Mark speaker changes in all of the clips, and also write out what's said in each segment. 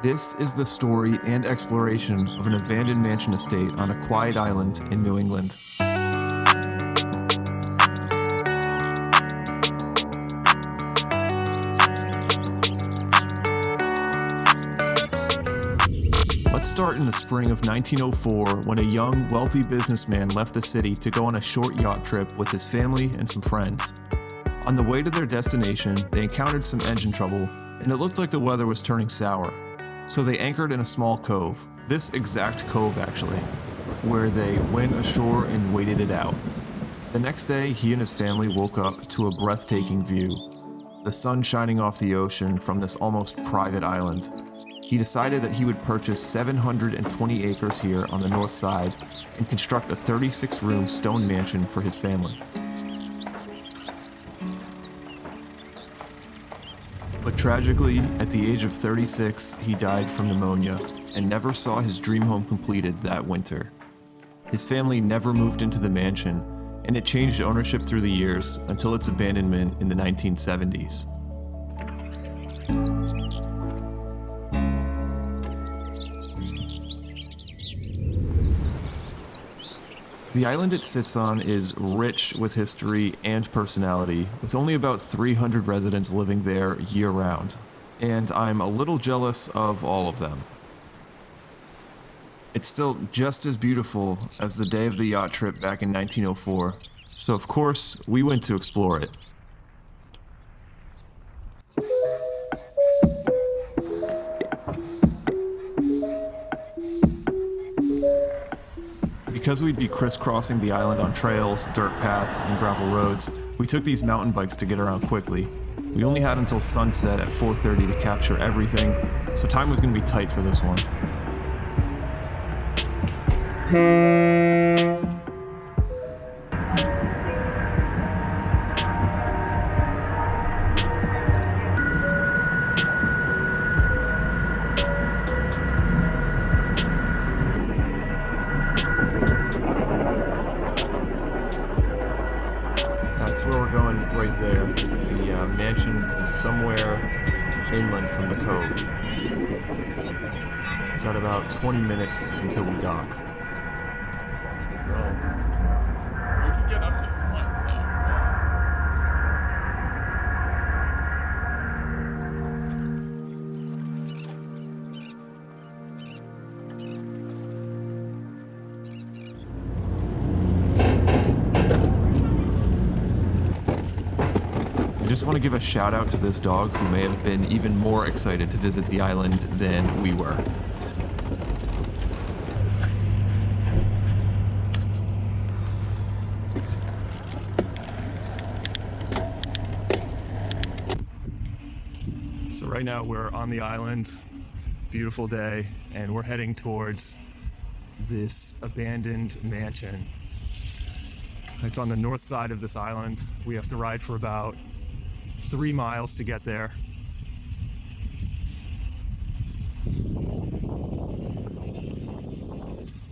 Speaker 1: This is the story and exploration of an abandoned mansion estate on a quiet island in New England. Let's start in the spring of 1904 when a young, wealthy businessman left the city to go on a short yacht trip with his family and some friends. On the way to their destination, they encountered some engine trouble, and it looked like the weather was turning sour. So they anchored in a small cove, this exact cove actually, where they went ashore and waited it out. The next day, he and his family woke up to a breathtaking view, the sun shining off the ocean from this almost private island. He decided that he would purchase 720 acres here on the north side and construct a 36-room stone mansion for his family. But tragically, at the age of 36, he died from pneumonia and never saw his dream home completed that winter. His family never moved into the mansion, and it changed ownership through the years until its abandonment in the 1970s. The island it sits on is rich with history and personality, with only about 300 residents living there year-round, and I'm a little jealous of all of them. It's still just as beautiful as the day of the yacht trip back in 1904, so of course, we went to explore it. Because we'd be crisscrossing the island on trails, dirt paths, and gravel roads, we took these mountain bikes to get around quickly. We only had until sunset at 4:30 to capture everything, so time was going to be tight for this one. That's where we're going right there. The mansion is somewhere inland from the cove. We've got about 20 minutes until we dock.
Speaker 2: We can get up to the front now.
Speaker 1: I just want to give a shout out to this dog who may have been even more excited to visit the island than we were. So right now we're on the island, beautiful day, and we're heading towards this abandoned mansion. It's on the north side of this island. We have to ride for about 3 miles to get there.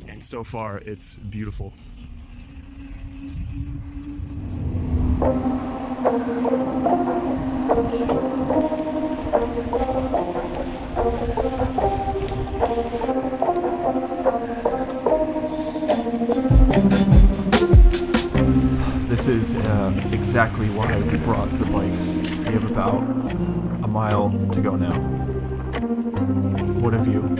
Speaker 1: And so far, it's beautiful. This is exactly why we brought the bikes. We have about a mile to go now. What a view.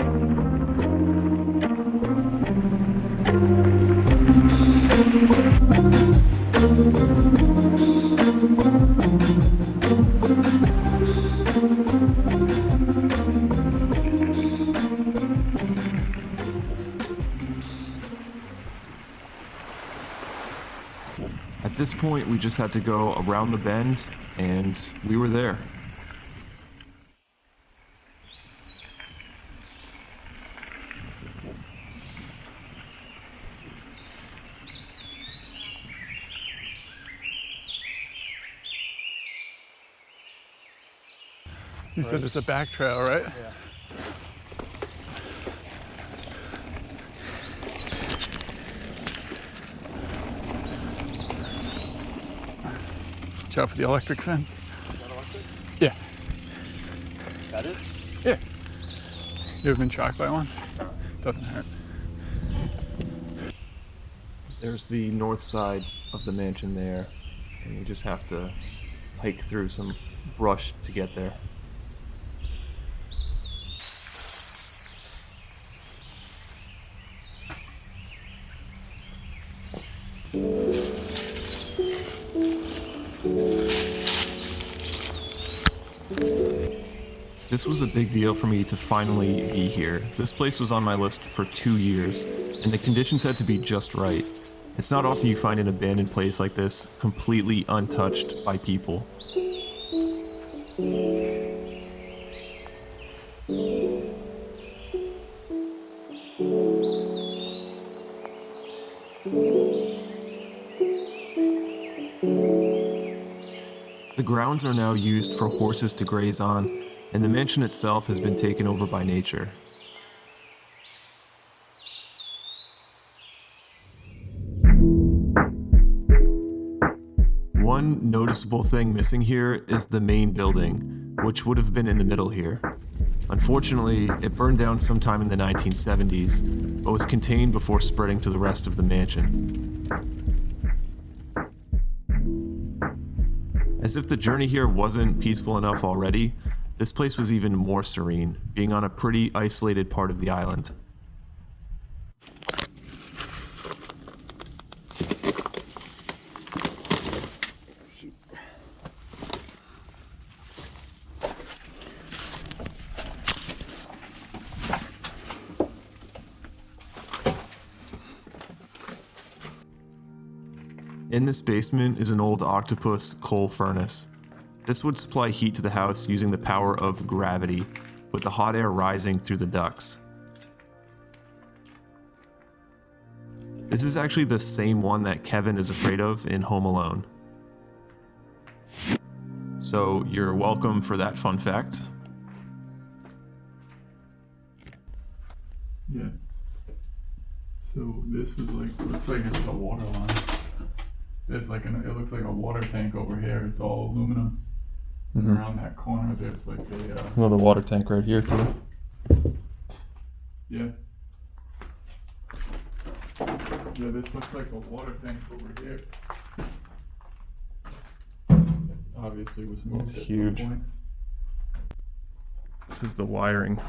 Speaker 1: At this point, we just had to go around the bend, and we were there.
Speaker 2: You said it's a back trail, right?
Speaker 1: Yeah.
Speaker 2: Watch out for the electric fence.
Speaker 3: Is that electric?
Speaker 2: Yeah.
Speaker 3: That is?
Speaker 2: Yeah. You ever been shocked by one? Doesn't hurt.
Speaker 1: There's the north side of the mansion there, and you just have to hike through some brush to get there. This was a big deal for me to finally be here. This place was on my list for 2 years, and the conditions had to be just right. It's not often you find an abandoned place like this completely untouched by people. The grounds are now used for horses to graze on, and the mansion itself has been taken over by nature. One noticeable thing missing here is the main building, which would have been in the middle here. Unfortunately, it burned down sometime in the 1970s, but was contained before spreading to the rest of the mansion. As if the journey here wasn't peaceful enough already, this place was even more serene, being on a pretty isolated part of the island. In this basement is an old octopus coal furnace. This would supply heat to the house using the power of gravity, with the hot air rising through the ducts. This is actually the same one that Kevin is afraid of in Home Alone. So you're welcome for that fun fact.
Speaker 2: Yeah. So this was looks like it's a water line. There's it looks like a water tank over here. It's all aluminum. And around that corner, there's
Speaker 1: There's another water tank right here too.
Speaker 2: Yeah. Yeah, this looks like a water tank over here. Obviously was moved
Speaker 1: It's
Speaker 2: at
Speaker 1: huge.
Speaker 2: some point.
Speaker 1: This is the wiring.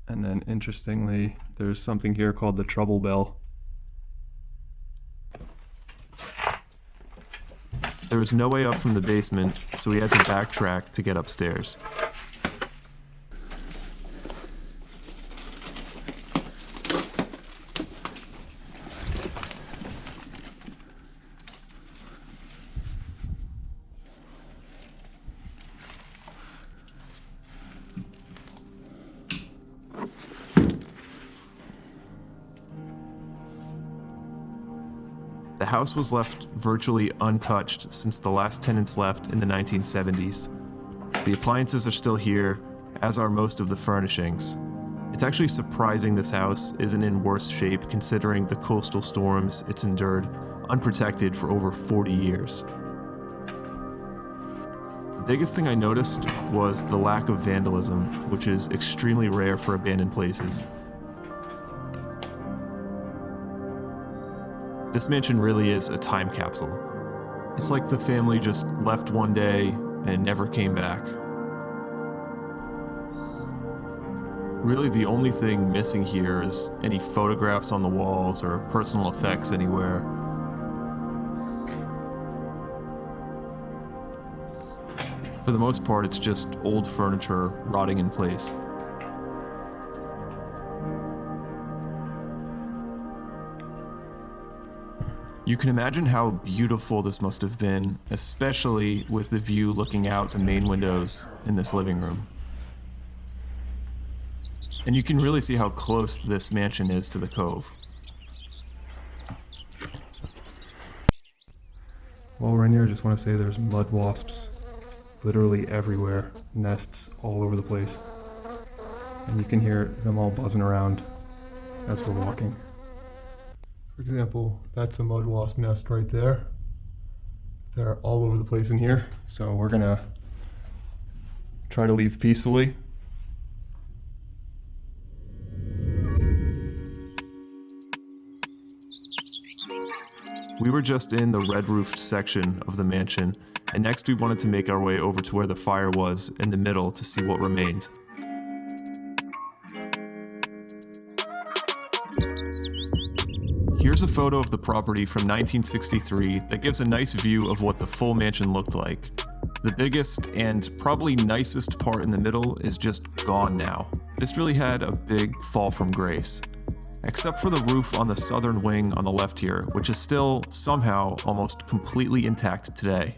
Speaker 1: And then interestingly, there's something here called the trouble bell. There was no way up from the basement, so we had to backtrack to get upstairs. The house was left virtually untouched since the last tenants left in the 1970s. The appliances are still here, as are most of the furnishings. It's actually surprising this house isn't in worse shape considering the coastal storms it's endured unprotected for over 40 years. The biggest thing I noticed was the lack of vandalism, which is extremely rare for abandoned places. This mansion really is a time capsule. It's like the family just left one day and never came back. Really, the only thing missing here is any photographs on the walls or personal effects anywhere. For the most part, it's just old furniture rotting in place. You can imagine how beautiful this must have been, especially with the view looking out the main windows in this living room. And you can really see how close this mansion is to the cove. While we're in here, I just want to say there's mud wasps literally everywhere, nests all over the place. And you can hear them all buzzing around as we're walking. For example, that's a mud wasp nest right there. They're all over the place in here, so we're gonna try to leave peacefully. We were just in the red-roofed section of the mansion, and next we wanted to make our way over to where the fire was in the middle to see what remained. Here's a photo of the property from 1963 that gives a nice view of what the full mansion looked like. The biggest and probably nicest part in the middle is just gone now. This really had a big fall from grace. Except for the roof on the southern wing on the left here, which is still, somehow, almost completely intact today.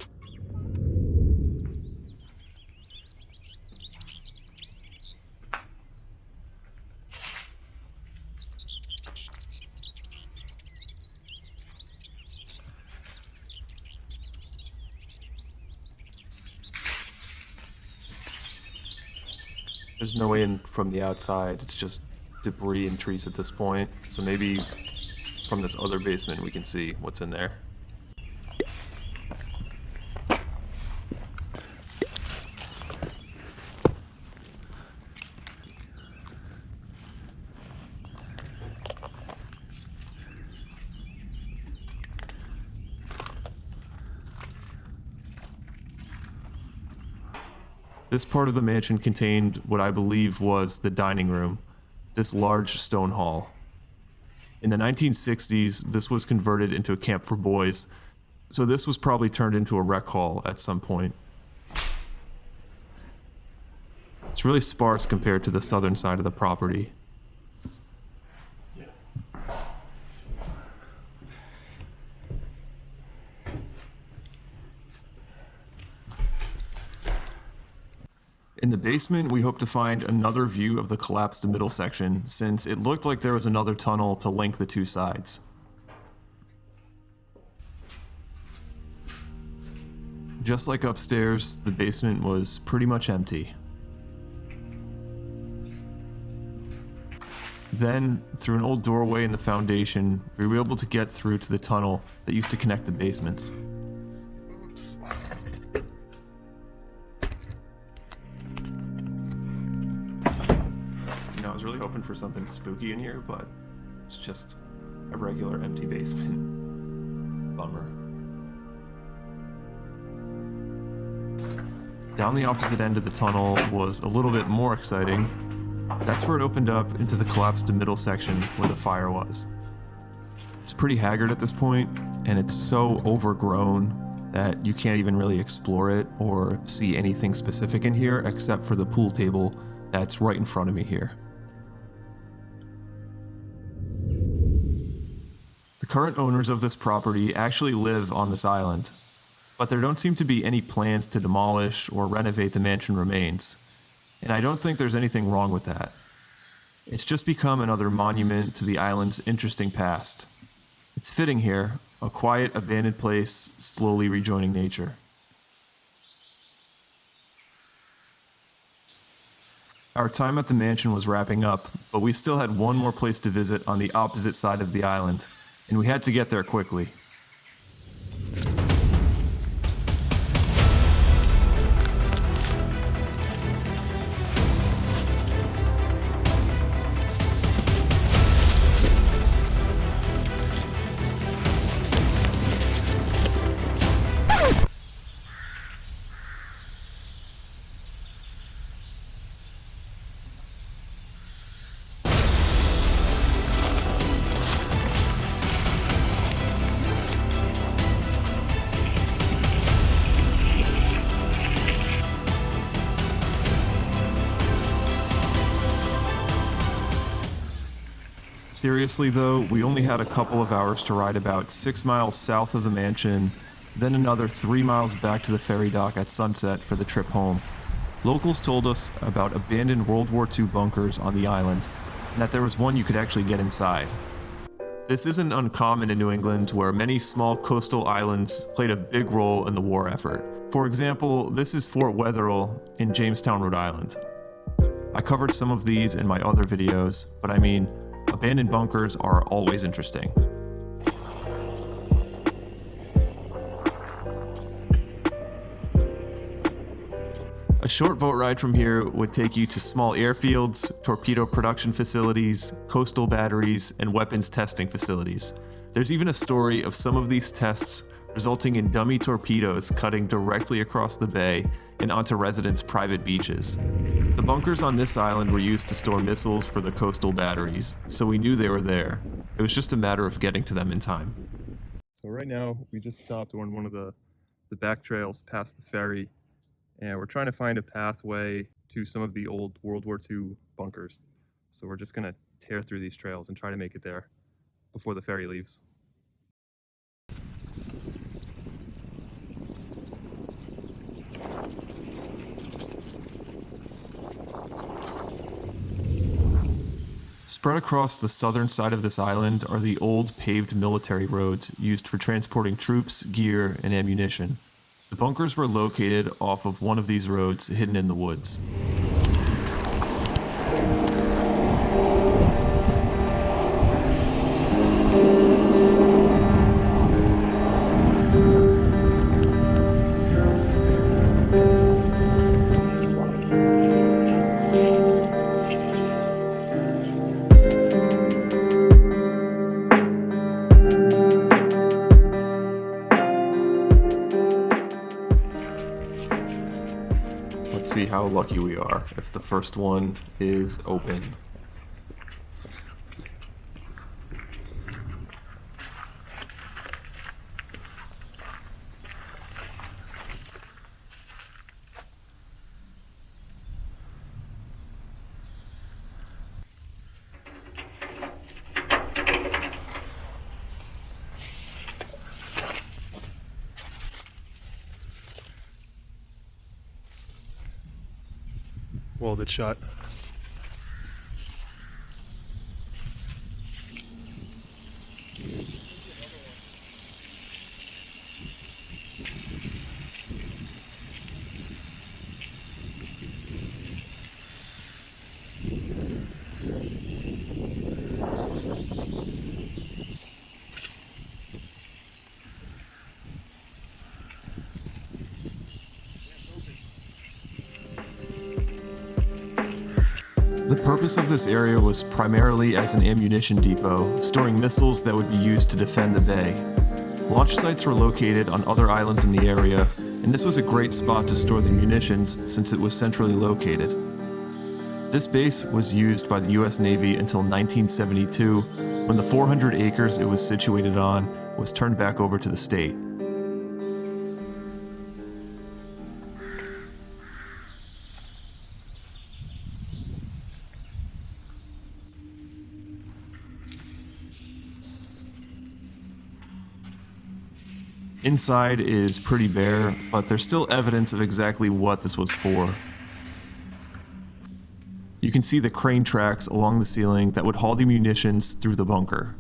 Speaker 1: There's no way in from the outside, it's just debris and trees at this point, so maybe from this other basement we can see what's in there. This part of the mansion contained what I believe was the dining room, this large stone hall. In the 1960s, this was converted into a camp for boys, so this was probably turned into a rec hall at some point. It's really sparse compared to the southern side of the property. In the basement, we hope to find another view of the collapsed middle section, since it looked like there was another tunnel to link the two sides. Just like upstairs, the basement was pretty much empty. Then, through an old doorway in the foundation, we were able to get through to the tunnel that used to connect the basements. I was really hoping for something spooky in here, but it's just a regular empty basement. Bummer. Down the opposite end of the tunnel was a little bit more exciting. That's where it opened up into the collapsed middle section where the fire was. It's pretty haggard at this point, and it's so overgrown that you can't even really explore it or see anything specific in here except for the pool table that's right in front of me here. The current owners of this property actually live on this island, but there don't seem to be any plans to demolish or renovate the mansion remains, and I don't think there's anything wrong with that. It's just become another monument to the island's interesting past. It's fitting here, a quiet, abandoned place slowly rejoining nature. Our time at the mansion was wrapping up, but we still had one more place to visit on the opposite side of the island, and we had to get there quickly. Seriously though, we only had a couple of hours to ride about 6 miles south of the mansion, then another 3 miles back to the ferry dock at sunset for the trip home. Locals told us about abandoned World War II bunkers on the island, and that there was one you could actually get inside. This isn't uncommon in New England, where many small coastal islands played a big role in the war effort. For example, this is Fort Wetherill in Jamestown, Rhode Island. I covered some of these in my other videos, but I mean, abandoned bunkers are always interesting. A A short boat ride from here would take you to small airfields, torpedo production facilities, coastal batteries, and weapons testing facilities. There's even a story of some of these tests resulting in dummy torpedoes cutting directly across the bay and onto residents' private beaches. The bunkers on this island were used to store missiles for the coastal batteries, so we knew they were there. It was just a matter of getting to them in time. So right now, we just stopped on one of the back trails past the ferry, and we're trying to find a pathway to some of the old World War II bunkers. So we're just gonna tear through these trails and try to make it there before the ferry leaves. Spread across the southern side of this island are the old paved military roads used for transporting troops, gear, and ammunition. The bunkers were located off of one of these roads hidden in the woods. Let's see how lucky we are if the first one is open. Welded shut. The purpose of this area was primarily as an ammunition depot, storing missiles that would be used to defend the bay. Launch sites were located on other islands in the area, and this was a great spot to store the munitions since it was centrally located. This base was used by the US Navy until 1972, when the 400 acres it was situated on was turned back over to the state. Inside is pretty bare, but there's still evidence of exactly what this was for. You can see the crane tracks along the ceiling that would haul the munitions through the bunker.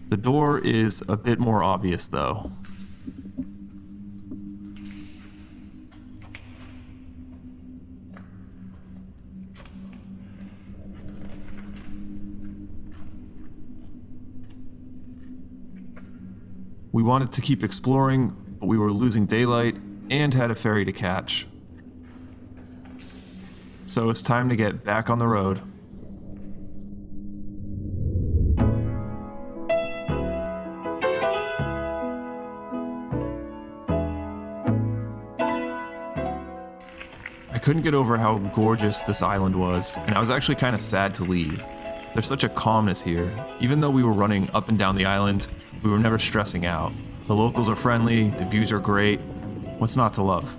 Speaker 1: The door is a bit more obvious though. We wanted to keep exploring, but we were losing daylight and had a ferry to catch. So it's time to get back on the road. I couldn't get over how gorgeous this island was, and I was actually kind of sad to leave. There's such a calmness here. Even though we were running up and down the island, we were never stressing out. The locals are friendly, the views are great. What's not to love?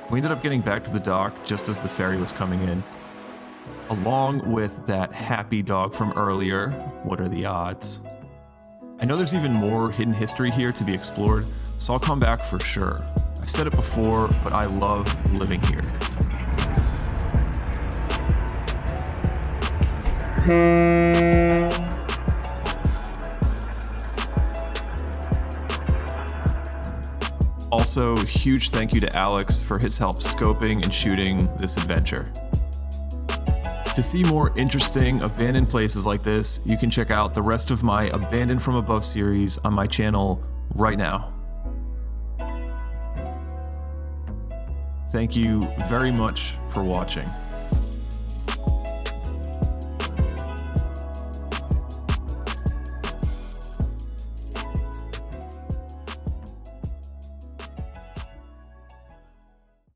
Speaker 1: We ended up getting back to the dock just as the ferry was coming in. Along with that happy dog from earlier, what are the odds? I know there's even more hidden history here to be explored, so I'll come back for sure. I've said it before, but I love living here. Also, huge thank you to Alex for his help scoping and shooting this adventure. To see more interesting abandoned places like this, you can check out the rest of my Abandoned from Above series on my channel right now. Thank you very much for watching.